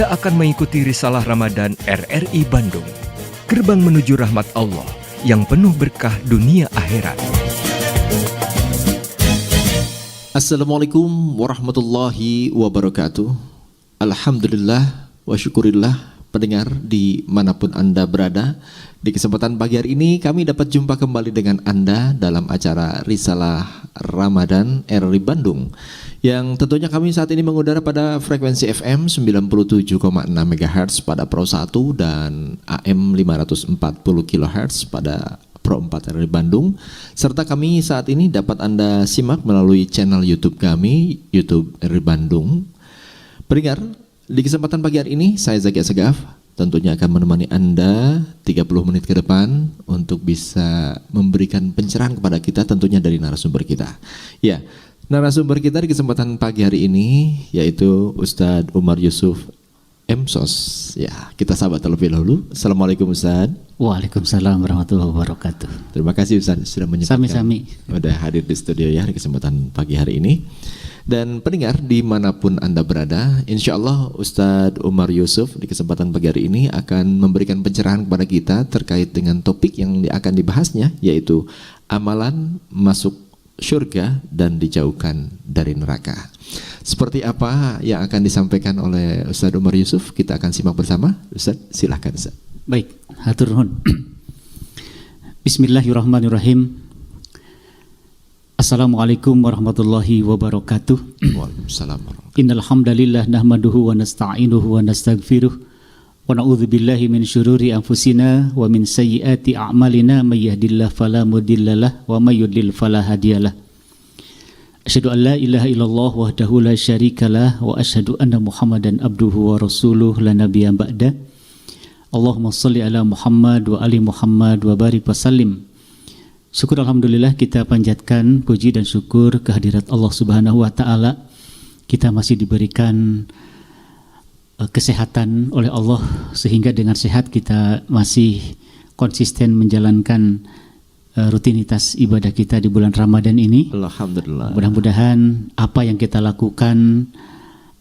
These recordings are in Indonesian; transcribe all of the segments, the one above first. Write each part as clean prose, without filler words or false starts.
Anda akan mengikuti Risalah Ramadan RRI Bandung, gerbang menuju rahmat Allah yang penuh berkah dunia akhirat. Assalamualaikum warahmatullahi wabarakatuh. Alhamdulillah wa syukurillah pendengar dimanapun Anda berada. Di kesempatan pagi hari ini kami dapat jumpa kembali dengan Anda dalam acara Risalah Ramadan RRI Bandung, yang tentunya kami saat ini mengudara pada frekuensi FM 97,6 MHz pada Pro 1 dan AM 540 kHz pada Pro 4 RRI Bandung, serta kami saat ini dapat Anda simak melalui channel YouTube kami, YouTube RRI Bandung. Pendengar, di kesempatan pagi hari ini saya Zaki Asegaf tentunya akan menemani Anda 30 menit ke depan untuk bisa memberikan pencerahan kepada kita, tentunya dari narasumber kita. Ya, narasumber kita di kesempatan pagi hari ini yaitu Ustadz Umar Yusuf MSOS. Ya, kita sahabat terlebih dahulu. Assalamualaikum Ustadz. Waalaikumsalam warahmatullahi wabarakatuh. Terima kasih Ustadz sudah menyempatkan Sami-sami sudah hadir di studio ya di kesempatan pagi hari ini. Dan pendengar dimanapun Anda berada, insya Allah Ustadz Umar Yusuf di kesempatan pagi hari ini akan memberikan pencerahan kepada kita terkait dengan topik yang akan dibahasnya, yaitu amalan masuk surga dan dijauhkan dari neraka. Seperti apa yang akan disampaikan oleh Ustadz Umar Yusuf, kita akan simak bersama. Ustadz, silahkan Ustadz. Baik, hatur nuhun. Bismillahirrahmanirrahim. Assalamualaikum warahmatullahi wabarakatuh. Waalaikumsalam. Innal hamdalillah nahmaduhu wa nasta'inuhu wa nastaghfiruh wa na'udzu billahi min syururi anfusina wa min sayyiati a'malina may yahdihillahu fala mudhillalah wa may yudlil fala hadiyalah. Asyhadu an la ilaha illallah wahdahu la syarikalah wa asyhadu anna Muhammadan abduhu wa rasuluh la nabiyya ba'da. Allahumma shalli ala Muhammad wa ali Muhammad wa barik wa sallim. Syukur alhamdulillah kita panjatkan puji dan syukur kehadirat Allah Subhanahu wa taala. Kita masih diberikan kesehatan oleh Allah sehingga dengan sehat kita masih konsisten menjalankan rutinitas ibadah kita di bulan Ramadan ini. Alhamdulillah. Mudah-mudahan apa yang kita lakukan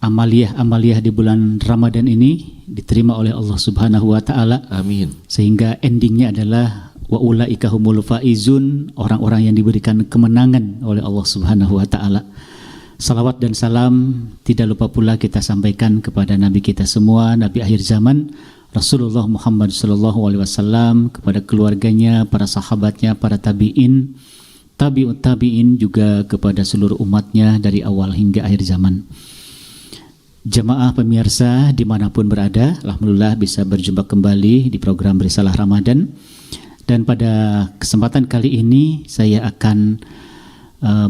amaliyah di bulan Ramadan ini diterima oleh Allah Subhanahu wa taala. Amin. Sehingga endingnya adalah wa ulaika humul faizun, orang-orang yang diberikan kemenangan oleh Allah Subhanahu wa taala. Salawat dan salam tidak lupa pula kita sampaikan kepada nabi kita semua, nabi akhir zaman Rasulullah Muhammad sallallahu alaihi wasallam, kepada keluarganya, para sahabatnya, para tabi'in, tabi'ut tabi'in, juga kepada seluruh umatnya dari awal hingga akhir zaman. Jemaah pemirsa dimanapun berada, alhamdulillah bisa berjumpa kembali di program Risalah Ramadan. Dan pada kesempatan kali ini saya akan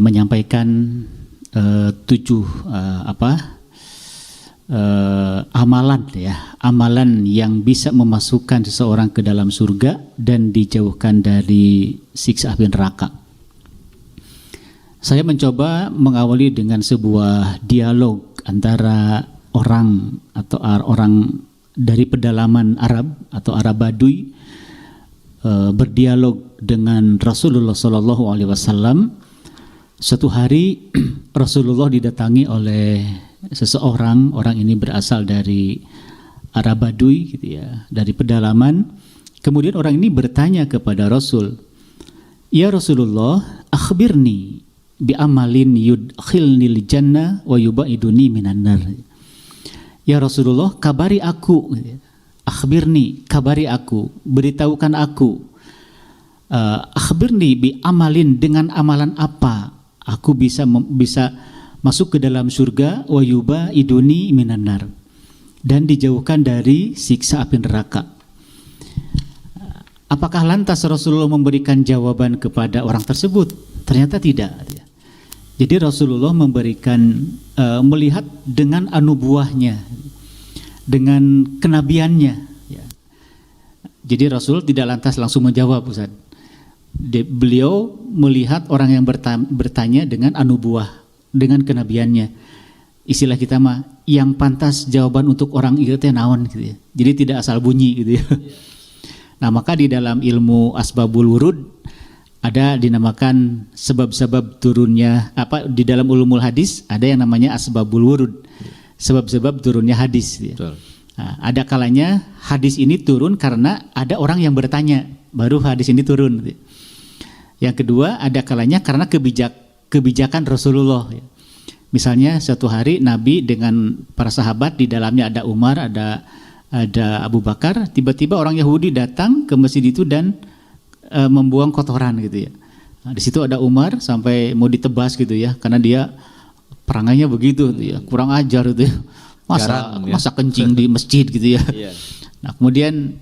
menyampaikan 7 amalan yang bisa memasukkan seseorang ke dalam surga dan dijauhkan dari siksa api neraka. Saya mencoba mengawali dengan sebuah dialog antara orang dari pedalaman Arab atau Arab Baduy, berdialog dengan Rasulullah Sallallahu Alaihi Wasallam. Suatu hari Rasulullah didatangi oleh seseorang. Orang ini berasal dari Arab Baduy, gitu ya, dari pedalaman. Kemudian orang ini bertanya kepada Rasul, "Ya Rasulullah, akhbirni bi amalin yudkhilnil jannah wa yubaiduni minan nar." Ya Rasulullah, kabari aku. Akhbirni, kabari aku, beritahukan aku. Akhbirni bi amalin, dengan amalan apa aku bisa masuk ke dalam surga, wa yubaiduni minan nar, dan dijauhkan dari siksa api neraka. Apakah lantas Rasulullah memberikan jawaban kepada orang tersebut? Ternyata tidak. Jadi Rasulullah memberikan melihat dengan anubuahnya, dengan kenabiannya, ya. Jadi Rasul tidak lantas langsung menjawab, Ustaz. Beliau melihat orang yang bertanya dengan anubuah, dengan kenabiannya. Istilah kita mah yang pantas jawaban untuk orang itu teh naon gitu ya. Jadi tidak asal bunyi gitu ya. Nah, maka di dalam ilmu asbabul wurud ada dinamakan sebab-sebab turunnya, di dalam ulumul hadis ada yang namanya asbabul wurud, sebab-sebab turunnya hadis. Ya. Nah, ada kalanya hadis ini turun karena ada orang yang bertanya, baru hadis ini turun. Yang kedua, ada kalanya karena kebijakan Rasulullah. Misalnya suatu hari Nabi dengan para sahabat, di dalamnya ada Umar, ada Abu Bakar, tiba-tiba orang Yahudi datang ke masjid itu dan membuang kotoran gitu ya. Nah, di situ ada Umar sampai mau ditebas gitu ya, karena dia perangainya begitu gitu ya, kurang ajar gitu ya. Masa kencing di masjid gitu ya. Nah, kemudian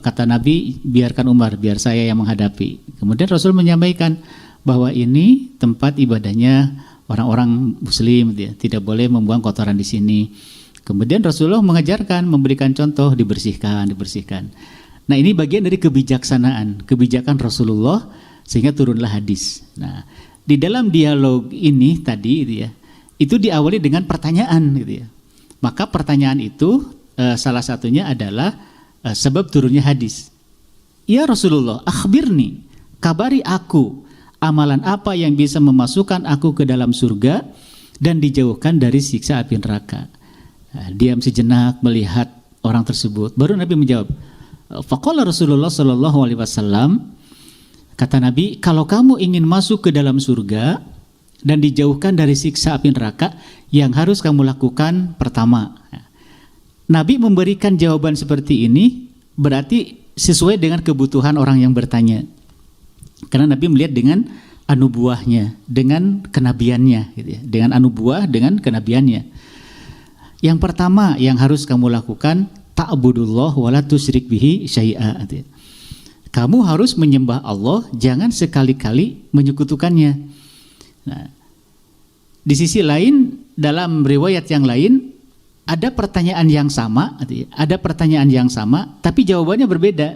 kata Nabi, biarkan Umar, biar saya yang menghadapi. Kemudian Rasul menyampaikan bahwa ini tempat ibadahnya orang-orang muslim gitu ya, tidak boleh membuang kotoran di sini. Kemudian Rasulullah mengajarkan, memberikan contoh, dibersihkan. Nah, ini bagian dari kebijakan Rasulullah sehingga turunlah hadis. Nah, di dalam dialog ini tadi gitu ya, itu diawali dengan pertanyaan gitu ya. Maka pertanyaan itu salah satunya adalah sebab turunnya hadis. Ya Rasulullah, akhbirni, kabari aku, amalan apa yang bisa memasukkan aku ke dalam surga dan dijauhkan dari siksa api neraka. Nah, diam sejenak melihat orang tersebut, baru Nabi menjawab. Faqala Rasulullah sallallahu alaihi wasallam, kata Nabi, kalau kamu ingin masuk ke dalam surga dan dijauhkan dari siksa api neraka, yang harus kamu lakukan pertama. Nabi memberikan jawaban seperti ini berarti sesuai dengan kebutuhan orang yang bertanya. Karena Nabi melihat dengan anubuahnya, dengan kenabiannya, gitu ya. Dengan anubuah, dengan kenabiannya. Yang pertama yang harus kamu lakukan, ta'budullah wa la tusyrik bihi syai'a. Gitu ya. Kamu harus menyembah Allah, jangan sekali-kali menyekutukannya. Nah, di sisi lain, dalam riwayat yang lain ada pertanyaan yang sama, tapi jawabannya berbeda.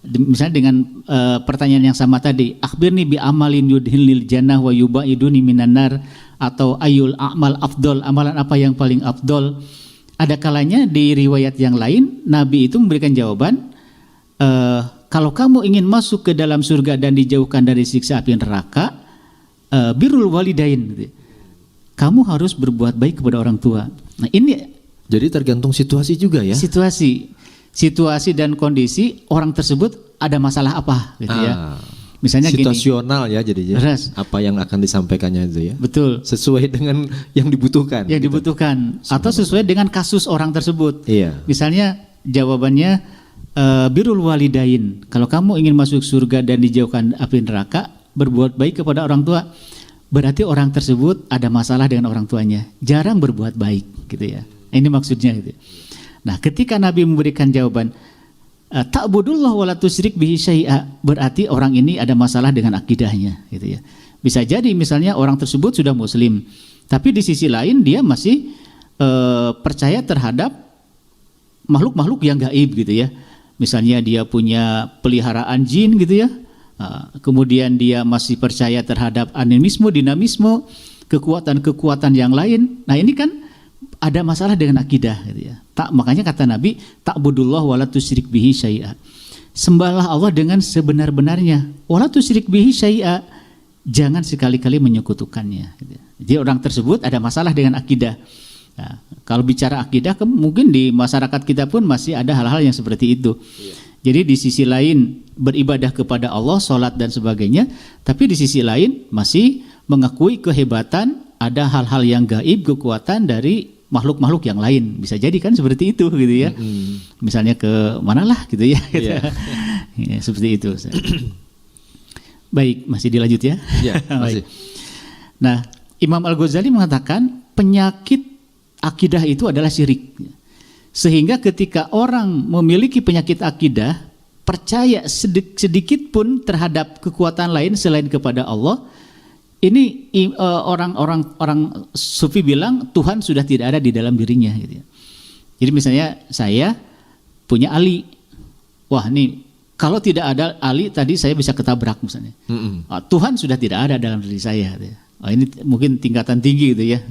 Misalnya dengan pertanyaan yang sama tadi, akhbirni bi amalin yudhilil jannah wa yubaiduni minan nar, atau ayul a'mal afdol, amalan apa yang paling afdol. Ada kalanya di riwayat yang lain Nabi itu memberikan jawaban, kalau kamu ingin masuk ke dalam surga dan dijauhkan dari siksa api neraka, birrul walidain, gitu. Kamu harus berbuat baik kepada orang tua. Nah, ini jadi tergantung situasi juga ya. Situasi dan kondisi orang tersebut ada masalah apa gitu ya. Misalnya situasional gini, ya jadinya. Apa yang akan disampaikannya itu ya. Betul. Sesuai dengan yang dibutuhkan. Yang dibutuhkan atau sesuai dengan kasus orang tersebut. Iya. Misalnya jawabannya birrul walidain. Kalau kamu ingin masuk surga dan dijauhkan api neraka, berbuat baik kepada orang tua. Berarti orang tersebut ada masalah dengan orang tuanya, jarang berbuat baik gitu ya. Ini maksudnya gitu. Nah, ketika Nabi memberikan jawaban ta'budullah wa la tusyrik bihi syai'a, berarti orang ini ada masalah dengan akidahnya gitu ya. Bisa jadi misalnya orang tersebut sudah muslim, tapi di sisi lain dia masih percaya terhadap makhluk-makhluk yang gaib gitu ya. Misalnya dia punya peliharaan jin gitu ya. Kemudian dia masih percaya terhadap animisme, dinamisme, kekuatan-kekuatan yang lain. Nah, ini kan ada masalah dengan akidah gitu ya. Makanya kata Nabi, ta'budullah wa la tusyrik bihi syai'a. Sembahlah Allah dengan sebenar-benarnya. Wa la tusyrik bihi syai'a. Jangan sekali-kali menyekutukannya gitu. Jadi orang tersebut ada masalah dengan akidah. Nah, kalau bicara akidah, mungkin di masyarakat kita pun masih ada hal-hal yang seperti itu. Jadi di sisi lain beribadah kepada Allah, sholat dan sebagainya, tapi di sisi lain masih mengakui kehebatan, ada hal-hal yang gaib, kekuatan dari makhluk-makhluk yang lain. Bisa jadi kan seperti itu gitu ya. Misalnya ke manalah gitu ya. Yeah. Ya, seperti itu. Baik, masih dilanjut ya. Yeah, masih. Nah, Imam Al-Ghazali mengatakan penyakit akidah itu adalah syirik. Sehingga ketika orang memiliki penyakit akidah, percaya sedikit pun terhadap kekuatan lain selain kepada Allah, ini orang sufi bilang Tuhan sudah tidak ada di dalam dirinya gitu ya. Jadi misalnya saya punya Ali, wah nih kalau tidak ada Ali tadi saya bisa ketabrak misalnya. Tuhan sudah tidak ada dalam diri saya gitu ya. Ini mungkin tingkatan tinggi gitu ya.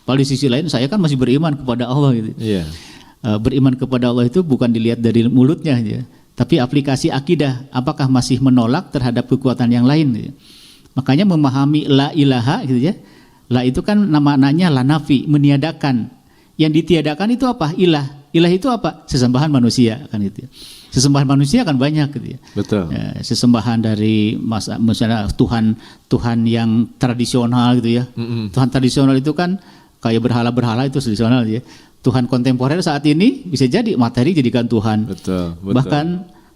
Pada sisi lain saya kan masih beriman kepada Allah gitu. Yeah. Beriman kepada Allah itu bukan dilihat dari mulutnya aja, tapi aplikasi akidah, apakah masih menolak terhadap kekuatan yang lain gitu. Makanya memahami la ilaha gitu ya. La itu kan namanya la nafi, meniadakan. Yang ditiadakan itu apa? Ilah. Ilah itu apa? Sesembahan manusia kan gitu ya. Sesembahan manusia kan banyak gitu ya. Betul. Ya, sesembahan dari misalnya Tuhan yang tradisional gitu ya. Tuhan tradisional itu kan kayak berhala-berhala itu tradisional ya. Tuhan kontemporer saat ini bisa jadi materi jadikan Tuhan. Betul. Bahkan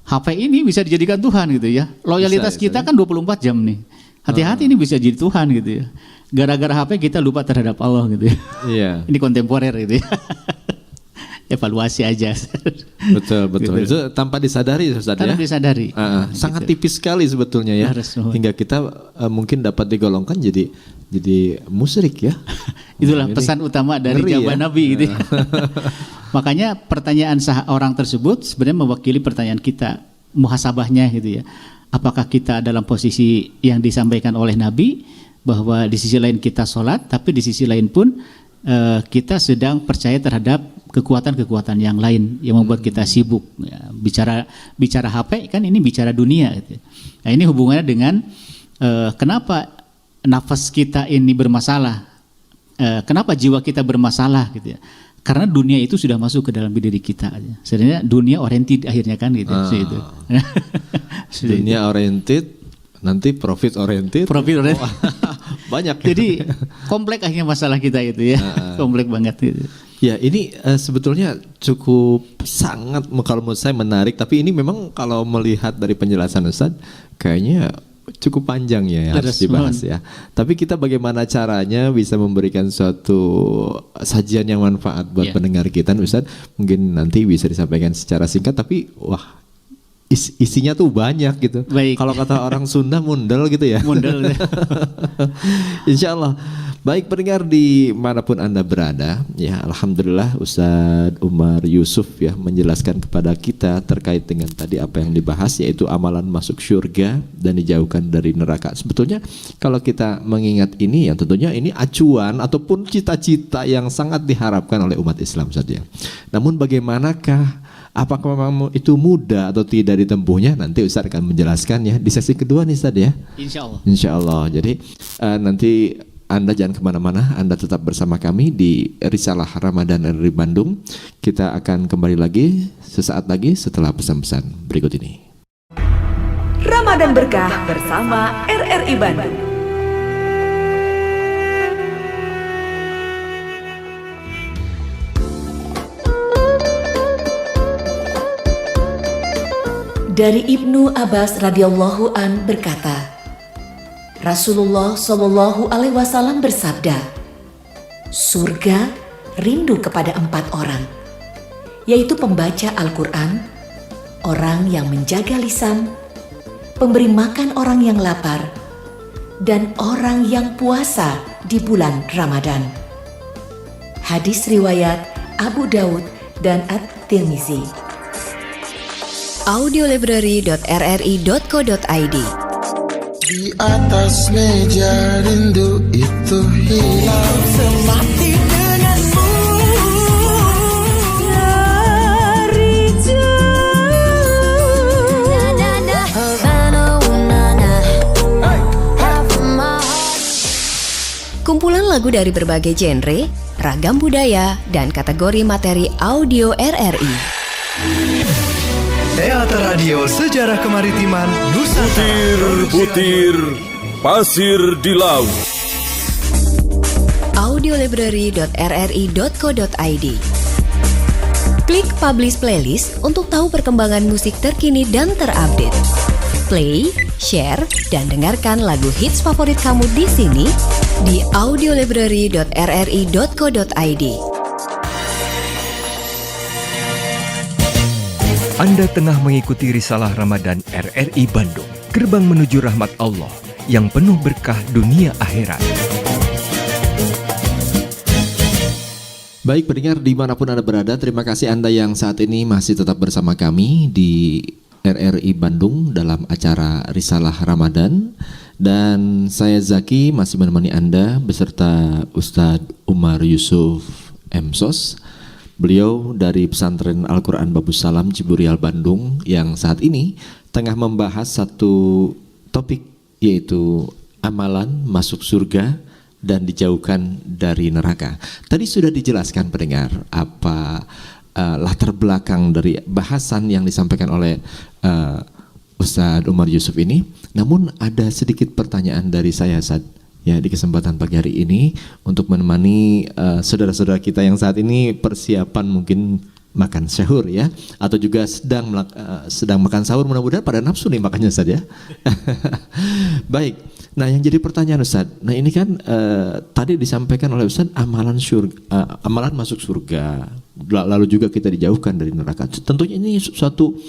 HP ini bisa dijadikan Tuhan gitu ya. Loyalitas Bisa, kita kan 24 jam nih. Hati-hati ini bisa jadi Tuhan gitu ya. Gara-gara HP kita lupa terhadap Allah gitu ya. Iya. Ini kontemporer gitu ya. Evaluasi aja. Betul. Gitu. Itu tanpa disadari Ustaz ya. Tanpa disadari. Sangat tipis sekali sebetulnya ya. Harus. Hingga kita mungkin dapat digolongkan jadi musyrik ya. Itulah Ini pesan utama dari ngeri jawaban ya. Nabi gitu ya. Makanya pertanyaan orang tersebut sebenarnya mewakili pertanyaan kita, muhasabahnya gitu ya. Apakah kita dalam posisi yang disampaikan oleh Nabi bahwa di sisi lain kita sholat, tapi di sisi lain pun kita sedang percaya terhadap kekuatan-kekuatan yang lain yang membuat kita sibuk ya. Bicara HP kan ini bicara dunia gitu. Nah ini hubungannya dengan kenapa nafas kita ini bermasalah, kenapa jiwa kita bermasalah gitu ya. Karena dunia itu sudah masuk ke dalam diri kita. Sebenarnya dunia oriented akhirnya kan gitu. Dunia oriented, nanti profit oriented. Banyak. Jadi kompleks akhirnya masalah kita itu ya. Kompleks banget gitu. Ya ini sebetulnya cukup sangat kalau menurut saya menarik. Tapi ini memang kalau melihat dari penjelasan Ustaz kayaknya cukup panjang ya harus dibahas ya. Tapi kita bagaimana caranya bisa memberikan suatu sajian yang manfaat buat pendengar kita Ustaz. Mungkin nanti bisa disampaikan secara singkat tapi wah isinya tuh banyak gitu. Baik. Kalau kata orang Sunda mundel gitu ya. Mundel. Insya Allah. Baik pendengar di manapun Anda berada, ya Alhamdulillah Ustadz Umar Yusuf ya menjelaskan kepada kita terkait dengan tadi apa yang dibahas yaitu amalan masuk surga dan dijauhkan dari neraka. Sebetulnya kalau kita mengingat ini ya tentunya ini acuan ataupun cita-cita yang sangat diharapkan oleh umat Islam saja. Namun bagaimanakah apakah memang itu mudah atau tidak ditempuhnya? Nanti Ustadz akan menjelaskan ya di sesi kedua nih Ustadz ya. Insya Allah. Insya Allah. Jadi nanti Anda jangan kemana-mana, Anda tetap bersama kami di Risalah Ramadan RRI Bandung. Kita akan kembali lagi sesaat lagi setelah pesan-pesan berikut ini. Ramadan Berkah bersama RRI Bandung. Dari Ibnu Abbas radhiyallahu an berkata, Rasulullah Shallallahu Alaihi Wasallam bersabda, surga rindu kepada 4 orang, yaitu pembaca Al-Quran, orang yang menjaga lisan, pemberi makan orang yang lapar, dan orang yang puasa di bulan Ramadan. Hadis riwayat Abu Daud dan At-Tirmizi. audiolibrary.rri.co.id. Di atas meja rindu itu hilang semati denganmu dari kumpulan lagu dari berbagai genre, ragam budaya, dan kategori materi audio RRI. Teater Radio Sejarah Kemaritiman Nusantara. Butir pasir di laut. audiolibrary.rri.co.id. Klik Publish Playlist untuk tahu perkembangan musik terkini dan terupdate. Play, share, dan dengarkan lagu hits favorit kamu di sini di audiolibrary.rri.co.id. Anda tengah mengikuti Risalah Ramadan RRI Bandung, gerbang menuju rahmat Allah yang penuh berkah dunia akhirat. Baik pendengar dimanapun Anda berada, terima kasih Anda yang saat ini masih tetap bersama kami di RRI Bandung dalam acara Risalah Ramadan. Dan saya Zaki masih menemani Anda beserta Ustadz Umar Yusuf MSOS. Beliau dari Pesantren Al-Quran Babus Salam Ciburial Bandung yang saat ini tengah membahas satu topik yaitu amalan masuk surga dan dijauhkan dari neraka. Tadi sudah dijelaskan pendengar apa latar belakang dari bahasan yang disampaikan oleh Ustadz Umar Yusuf ini. Namun ada sedikit pertanyaan dari saya, Ustadz, ya, di kesempatan pagi hari ini untuk menemani saudara-saudara kita yang saat ini persiapan mungkin makan sahur ya, atau juga sedang makan sahur, mudah-mudahan pada nafsu nih makannya, Ustadz ya. Baik. Nah, yang jadi pertanyaan, Ustadz, nah ini kan tadi disampaikan oleh Ustadz amalan masuk surga, lalu juga kita dijauhkan dari neraka. Tentunya ini suatu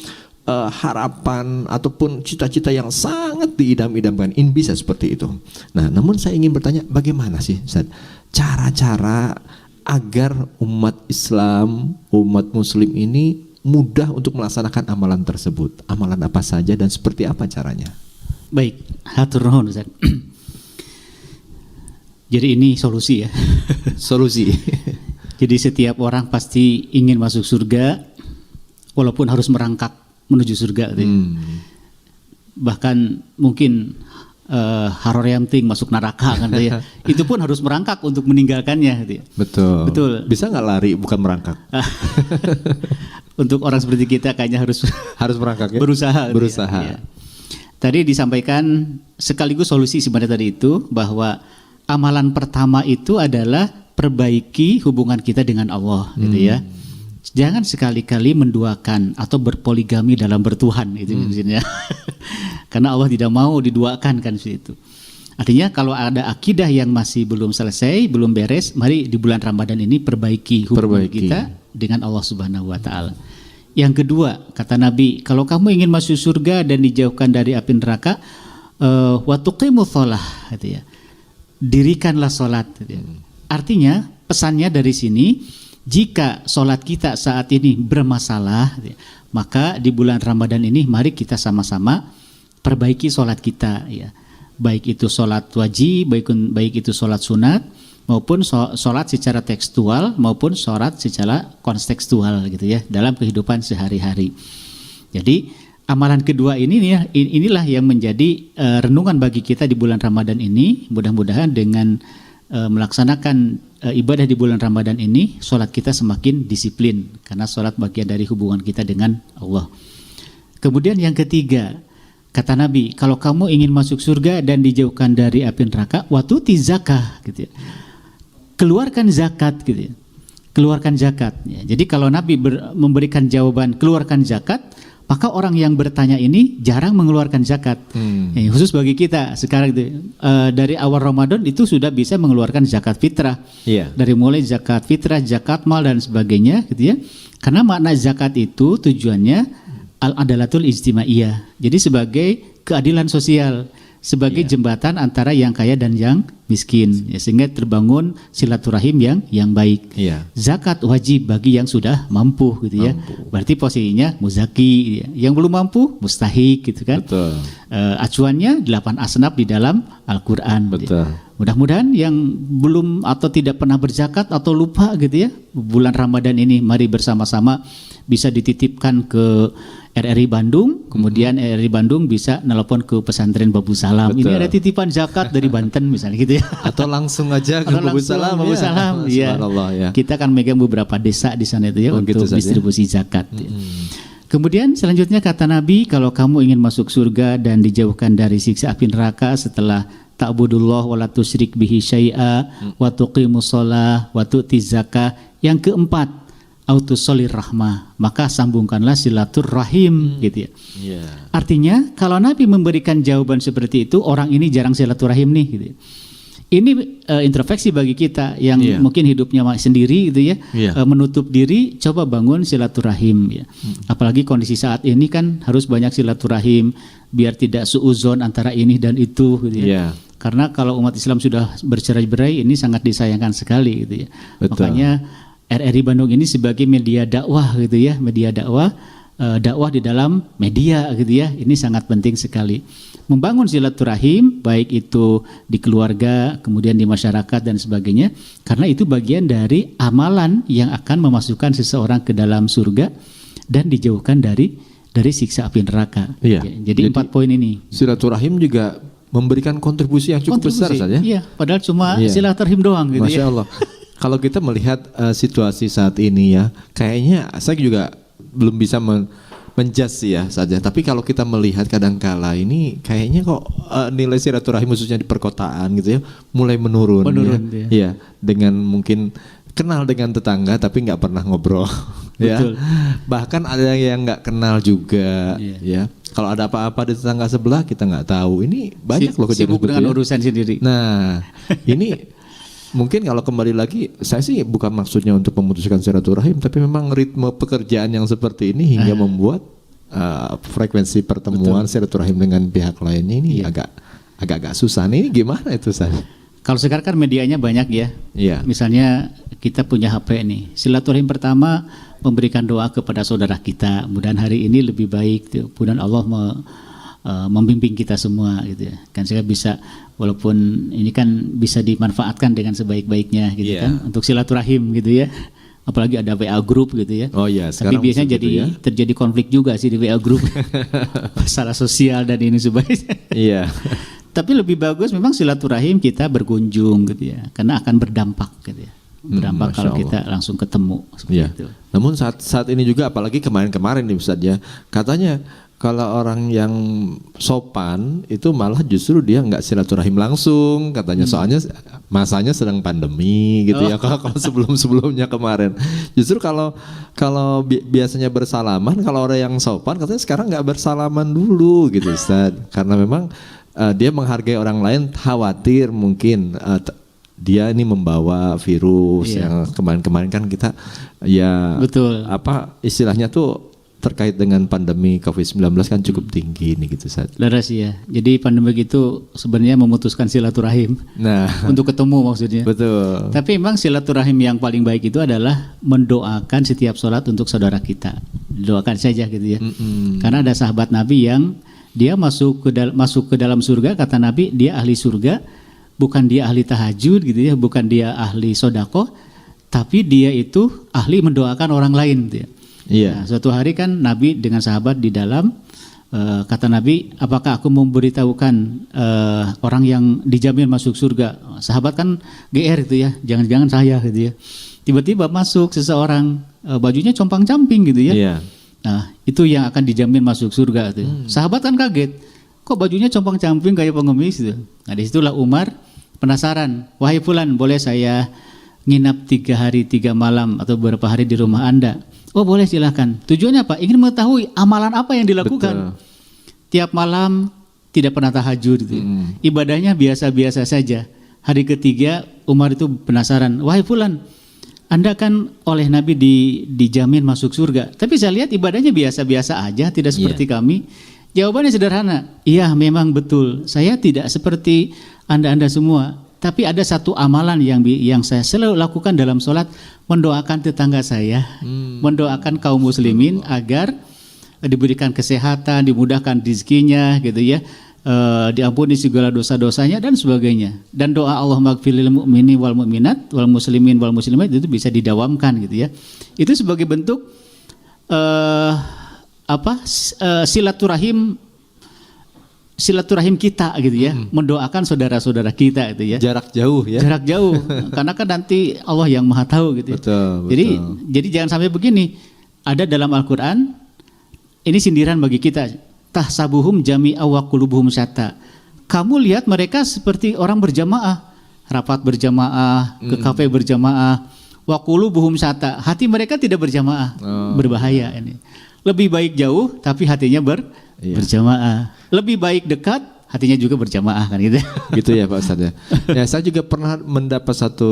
harapan ataupun cita-cita yang sangat diidam-idamkan, ini bisa seperti itu. Nah, namun saya ingin bertanya, bagaimana sih, Ustaz, cara-cara agar umat Islam, umat Muslim ini mudah untuk melaksanakan amalan tersebut? Amalan apa saja dan seperti apa caranya? Baik, hatur nuhun, Ustaz. Jadi ini solusi ya. Solusi. Jadi setiap orang pasti ingin masuk surga, walaupun harus merangkak menuju surga. Bahkan mungkin Haroryanting masuk neraka kan ya. Itu pun harus merangkak untuk meninggalkannya. Gitu ya. Betul. Bisa nggak lari bukan merangkak? Untuk orang seperti kita kayaknya harus merangkak ya? Berusaha. Ya. Tadi disampaikan sekaligus solusi sebenarnya tadi itu, bahwa amalan pertama itu adalah perbaiki hubungan kita dengan Allah, gitu ya. Jangan sekali-kali menduakan atau berpoligami dalam bertuhan, itu maksudnya. Karena Allah tidak mau diduakan kan itu. Artinya kalau ada akidah yang masih belum selesai, belum beres, mari di bulan Ramadan ini perbaiki hubungan kita dengan Allah Subhanahu wa taala. Yang kedua, kata Nabi, kalau kamu ingin masuk surga dan dijauhkan dari api neraka, wa tuqimus shalah, gitu ya. Dirikanlah salat, gitu ya. Artinya pesannya dari sini, jika salat kita saat ini bermasalah, gitu ya, maka di bulan Ramadan ini mari kita sama-sama perbaiki salat kita, ya. Baik itu salat wajib, baik itu salat sunat, maupun sholat secara tekstual maupun sholat secara kontekstual, gitu ya, dalam kehidupan sehari-hari. Jadi amalan kedua inilah yang menjadi renungan bagi kita di bulan Ramadan ini. Mudah-mudahan dengan melaksanakan ibadah di bulan Ramadan ini, sholat kita semakin disiplin, karena sholat bagian dari hubungan kita dengan Allah. Kemudian yang ketiga, kata Nabi, kalau kamu ingin masuk surga dan dijauhkan dari api neraka, watuti zakah, gitu ya. Keluarkan zakat, gitu ya. Keluarkan zakat. Ya. Jadi kalau Nabi memberikan jawaban keluarkan zakat, maka orang yang bertanya ini jarang mengeluarkan zakat. Khusus bagi kita sekarang itu, dari awal Ramadan itu sudah bisa mengeluarkan zakat fitrah. Dari mulai zakat fitrah, zakat mal dan sebagainya, gitu ya. Karena makna zakat itu tujuannya al-adalatul ijtimaiyah. Jadi sebagai keadilan sosial, sebagai jembatan antara yang kaya dan yang miskin, ya, sehingga terbangun silaturahim yang baik. Zakat wajib bagi yang sudah mampu, gitu ya. Berarti posisinya muzaki, ya. Yang belum mampu mustahik, gitu kan. Acuannya 8 asnaf di dalam Al-Qur'an. Ya. Mudah-mudahan yang belum atau tidak pernah berzakat atau lupa, gitu ya, bulan Ramadan ini mari bersama-sama bisa dititipkan ke RRI Bandung, kemudian RRI Bandung bisa nelpon ke pesantren Babu Salam. Ini ada titipan zakat dari Banten misalnya, gitu ya. Atau langsung aja ke Babu Salam. Babu Salam, ya. Ya. Kita akan megang beberapa desa di sana itu ya, untuk gitu distribusi zakat. Ya. Kemudian selanjutnya kata Nabi, kalau kamu ingin masuk surga dan dijauhkan dari siksa api neraka setelah ta'budullah wa la tusyrik bihi syai'a wa tuqimus shalah wa tu'tiz zakah. Yang keempat, autusolir rahmah, maka sambungkanlah silaturahim, gitu ya. Artinya kalau Nabi memberikan jawaban seperti itu, orang ini jarang silaturahim nih, gitu ya. Ini introspeksi bagi kita yang mungkin hidupnya sendiri, gitu ya, menutup diri, coba bangun silaturahim, ya. Apalagi kondisi saat ini kan harus banyak silaturahim biar tidak suuzon antara ini dan itu, gitu ya. Karena kalau umat Islam sudah bercerai-berai, ini sangat disayangkan sekali, gitu ya. Makanya RRI Bandung ini sebagai media dakwah, gitu ya, media dakwah, dakwah di dalam media, gitu ya, ini sangat penting sekali. Membangun silaturahim, baik itu di keluarga, kemudian di masyarakat dan sebagainya, karena itu bagian dari amalan yang akan memasukkan seseorang ke dalam surga dan dijauhkan dari siksa api neraka. Jadi 4 poin ini. Silaturahim juga memberikan kontribusi yang cukup besar saja. Padahal cuma silaturahim doang, gitu. Masya Allah. Kalau kita melihat situasi saat ini ya, kayaknya saya juga belum bisa menjudge ya saja. Tapi kalau kita melihat kadangkala ini kayaknya kok nilai silaturahim khususnya di perkotaan gitu ya mulai menurun ya. Ya, dengan mungkin kenal dengan tetangga tapi nggak pernah ngobrol ya. Bahkan ada yang nggak kenal juga ya. Kalau ada apa-apa di tetangga sebelah kita nggak tahu. Ini banyak loh kejadian sibuk dengan urusan sendiri. Nah, ini mungkin kalau kembali lagi, saya sih bukan maksudnya untuk memutuskan silaturahim, tapi memang ritme pekerjaan yang seperti ini hingga membuat frekuensi pertemuan silaturahim dengan pihak lainnya ini agak susah. Ini gimana itu, San? Kalau sekarang kan medianya banyak ya. Iya. Misalnya kita punya HP nih. Silaturahim pertama memberikan doa kepada saudara kita. Mudah-mudahan hari ini lebih baik. Mudah-mudahan Allah membimbing kita semua gitu ya. Kan saya bisa, walaupun ini kan bisa dimanfaatkan dengan sebaik-baiknya gitu kan untuk silaturahim gitu ya. Apalagi ada WA group gitu ya. Oh iya. Tapi biasanya terjadi konflik juga sih di WA group. Masalah sosial dan ini sebagainya. Iya. Tapi lebih bagus memang silaturahim kita berkunjung gitu ya. Karena akan berdampak gitu ya. Berdampak kalau kita langsung ketemu seperti itu. Namun saat ini juga apalagi kemarin-kemarin nih Ustaz ya. Katanya kalau orang yang sopan itu malah justru dia nggak silaturahim langsung katanya, soalnya masanya sedang pandemi gitu ya. Kalau sebelumnya kemarin justru kalau biasanya bersalaman, kalau orang yang sopan katanya sekarang nggak bersalaman dulu gitu Ustaz, karena memang dia menghargai orang lain, khawatir mungkin dia ini membawa virus yang kemarin-kemarin kan kita apa istilahnya tuh terkait dengan pandemi COVID-19 kan cukup tinggi nih gitu Ustaz. Laras ya. Jadi pandemi itu sebenarnya memutuskan silaturahim. Nah, untuk ketemu maksudnya. Betul. Tapi memang silaturahim yang paling baik itu adalah mendoakan setiap sholat untuk saudara kita. Doakan saja gitu ya. Karena ada sahabat Nabi yang dia masuk ke dalam surga, kata Nabi dia ahli surga, bukan dia ahli tahajud gitu ya, bukan dia ahli sodako, tapi dia itu ahli mendoakan orang lain gitu ya. Nah, suatu hari kan Nabi dengan sahabat di dalam kata Nabi, apakah aku memberitahukan orang yang dijamin masuk surga? Sahabat kan GR gitu ya, jangan-jangan saya gitu ya. Tiba-tiba masuk seseorang bajunya compang-camping gitu ya. Nah itu yang akan dijamin masuk surga gitu. Sahabat kan kaget, kok bajunya compang-camping kayak pengemis gitu. Nah disitulah Umar penasaran, wahai fulan boleh saya nginap 3 hari 3 malam atau beberapa hari di rumah Anda? Oh boleh silahkan. Tujuannya apa? Ingin mengetahui amalan apa yang dilakukan. Betul. Tiap malam tidak pernah tahajud gitu. Ibadahnya biasa-biasa saja. Hari ketiga Umar itu penasaran, wahai fulan, Anda kan oleh Nabi dijamin masuk surga, tapi saya lihat ibadahnya biasa-biasa aja, tidak seperti kami. Jawabannya sederhana, iya memang betul, saya tidak seperti Anda semua. Tapi ada satu amalan yang saya selalu lakukan dalam sholat, mendoakan tetangga saya, mendoakan kaum muslimin agar diberikan kesehatan, dimudahkan rezekinya gitu ya, diampuni segala dosa-dosanya dan sebagainya. Dan doa Allahumma gfirlil mu'mini wal mu'minat wal muslimin wal muslimat itu bisa didawamkan gitu ya. Itu sebagai bentuk silaturahim kita gitu ya, mendoakan saudara-saudara kita gitu ya. Jarak jauh ya. Jarak jauh, karena kan nanti Allah yang Maha tahu gitu. Betul. Jadi jangan sampai begini. Ada dalam Al-Qur'an ini sindiran bagi kita. Tahsabuhum jami'a wa qulubuhum syatta. Kamu lihat mereka seperti orang berjamaah, rapat berjamaah, ke kafe berjamaah, wa qulubuhum syatta. Hati mereka tidak berjamaah. Berbahaya ini. Lebih baik jauh tapi hatinya berjamaah. Lebih baik dekat, hatinya juga berjamaah kan gitu. Gitu ya Pak Ustadz ya. Ya saya juga pernah mendapat satu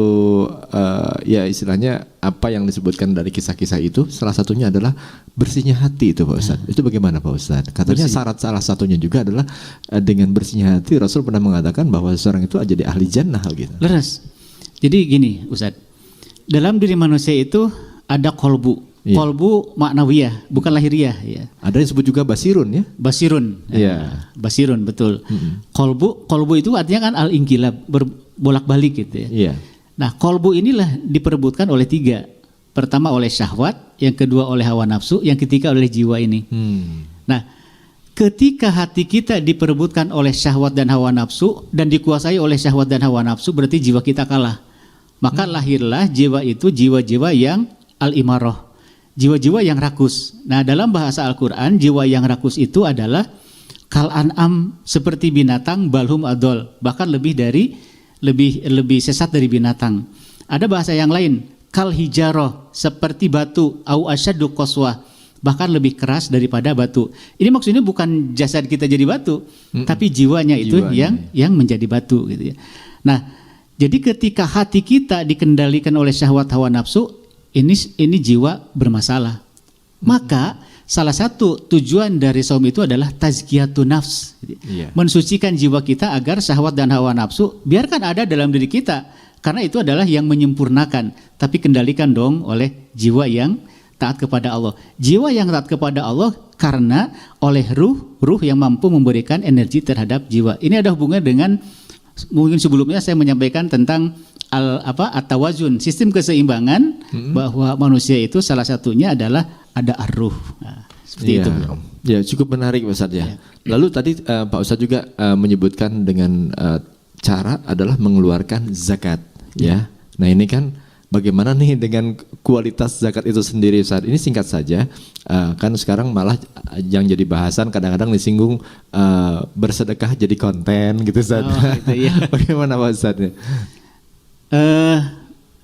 ya istilahnya apa yang disebutkan dari kisah-kisah itu, salah satunya adalah bersihnya hati itu Pak Ustadz. Itu bagaimana Pak Ustadz? Katanya syarat salah satunya juga adalah dengan bersihnya hati, Rasul pernah mengatakan bahwa seseorang itu jadi ahli jannah gitu. Leres. Jadi gini Ustadz, dalam diri manusia itu ada kolbu. Kolbu maknawiyah, bukan lahiriah ya. Ada yang disebut juga basirun ya? Basirun. Basirun betul. Kolbu itu artinya kan al-inqilab, berbolak-balik gitu ya. Nah, kolbu inilah diperebutkan oleh 3. Pertama oleh syahwat, yang kedua oleh hawa nafsu, yang ketiga oleh jiwa ini. Nah, ketika hati kita diperebutkan oleh syahwat dan hawa nafsu dan dikuasai oleh syahwat dan hawa nafsu, berarti jiwa kita kalah. Maka lahirlah jiwa itu jiwa-jiwa yang al-imarah, jiwa-jiwa yang rakus. Nah, dalam bahasa Al-Quran, jiwa yang rakus itu adalah kal an'am, seperti binatang, balhum adol, bahkan lebih sesat dari binatang. Ada bahasa yang lain, kal hijaroh, seperti batu, au asyaddu qaswah, bahkan lebih keras daripada batu. Ini maksudnya bukan jasad kita jadi batu, tapi jiwanya itu yang menjadi batu gitu ya. Nah, jadi ketika hati kita dikendalikan oleh syahwat hawa nafsu, ini jiwa bermasalah. Maka salah satu tujuan dari saum itu adalah tazkiyatun nafs, mensucikan jiwa kita agar syahwat dan hawa nafsu biarkan ada dalam diri kita, karena itu adalah yang menyempurnakan, tapi kendalikan dong oleh jiwa yang taat kepada Allah. Jiwa yang taat kepada Allah karena oleh ruh yang mampu memberikan energi terhadap jiwa. Ini ada hubungannya dengan, mungkin sebelumnya saya menyampaikan tentang at-tawazun, sistem keseimbangan, bahwa manusia itu salah satunya adalah ada ar-ruh. Nah, seperti itu. Ya, cukup menarik Pak Ustadz ya. Lalu tadi Pak Ustadz juga menyebutkan dengan cara adalah mengeluarkan zakat ya. Nah, ini kan bagaimana nih dengan kualitas zakat itu sendiri Ustadz? Ini singkat saja, kan sekarang malah yang jadi bahasan kadang-kadang disinggung bersedekah jadi konten gitu Ustadz. Bagaimana Pak Ustadz?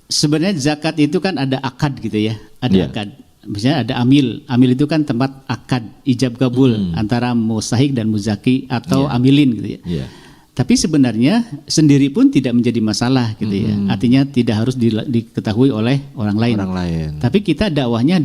Sebenarnya zakat itu kan ada akad gitu ya, ada akad. Misalnya ada amil itu kan tempat akad ijab kabul antara mustahik dan muzaki atau amilin gitu ya. Tapi sebenarnya sendiri pun tidak menjadi masalah gitu ya. Artinya tidak harus diketahui oleh orang lain. Tapi kita dakwahnya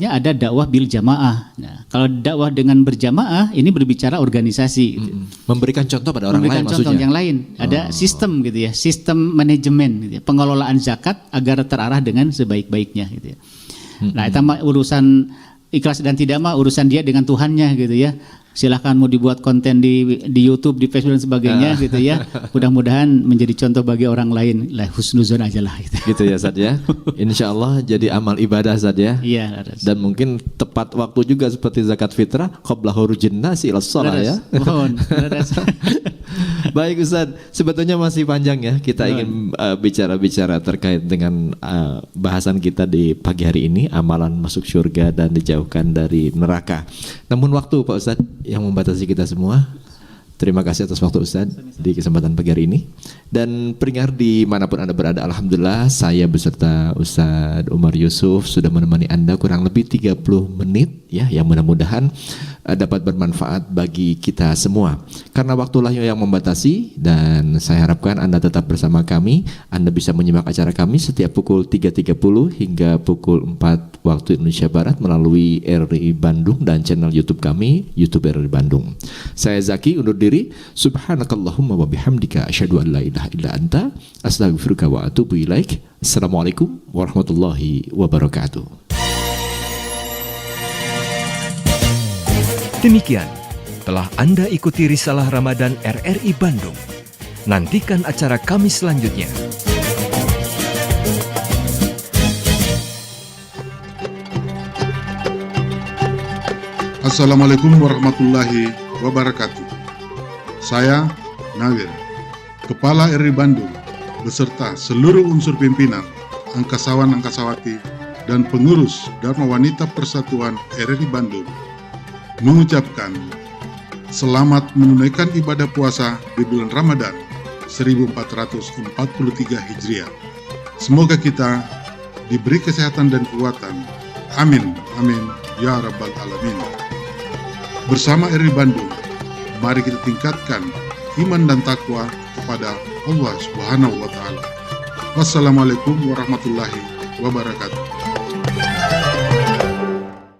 ada dakwah bil jamaah. Nah, kalau dakwah dengan berjamaah ini berbicara organisasi gitu. Memberikan contoh pada orang lain maksudnya. Contoh yang lain. Ada sistem gitu ya, sistem manajemen gitu ya, pengelolaan zakat agar terarah dengan sebaik-baiknya gitu ya. Nah, itu mah urusan ikhlas dan tidak mah urusan dia dengan Tuhannya gitu ya. Silahkan mau dibuat konten di YouTube, di Facebook dan sebagainya gitu ya. Mudah-mudahan menjadi contoh bagi orang lain. Lah husnuzon aja lah gitu. Gitu ya Ustadz ya. Insya Allah jadi amal ibadah Ustadz ya. Iya. Dan mungkin tepat waktu juga seperti zakat fitrah qabla khurujin nasi ila shalah ya. Mohon. Baik Ustadz, sebetulnya masih panjang ya. Kita ingin bicara-bicara terkait dengan bahasan kita di pagi hari ini, amalan masuk surga dan dijauhkan dari neraka. Namun waktu Pak Ustadz yang membatasi kita semua. Terima kasih atas waktu Ustadz di kesempatan pagi hari ini. Dan pendengar dimanapun Anda berada, alhamdulillah saya beserta Ustadz Umar Yusuf sudah menemani Anda kurang lebih 30 menit ya, yang mudah-mudahan dapat bermanfaat bagi kita semua. Karena waktulah yang membatasi, dan saya harapkan Anda tetap bersama kami. Anda bisa menyimak acara kami setiap pukul 3.30 hingga pukul 4 waktu Indonesia Barat melalui RRI Bandung dan channel YouTube kami, YouTube RRI Bandung. Saya Zaki undur diri. Subhanakallahumma wa bihamdika asyhadu an la ilaha illa anta astaghfiruka wa atubu ilaik. Assalamualaikum warahmatullahi wabarakatuh. Demikian telah Anda ikuti Risalah Ramadan RRI Bandung. Nantikan acara kami selanjutnya. Assalamualaikum warahmatullahi wabarakatuh. Saya Nawir, Kepala RRI Bandung, beserta seluruh unsur pimpinan, angkasawan-angkasawati, dan pengurus Dharma Wanita Persatuan RRI Bandung, mengucapkan selamat menunaikan ibadah puasa di bulan Ramadan 1443 Hijriah. Semoga kita diberi kesehatan dan kekuatan. Amin, amin, ya Rabbal Alamin. Bersama RRI Bandung, mari kita tingkatkan iman dan takwa kepada Allah Subhanahu wa Ta'ala. Wassalamualaikum warahmatullahi wabarakatuh.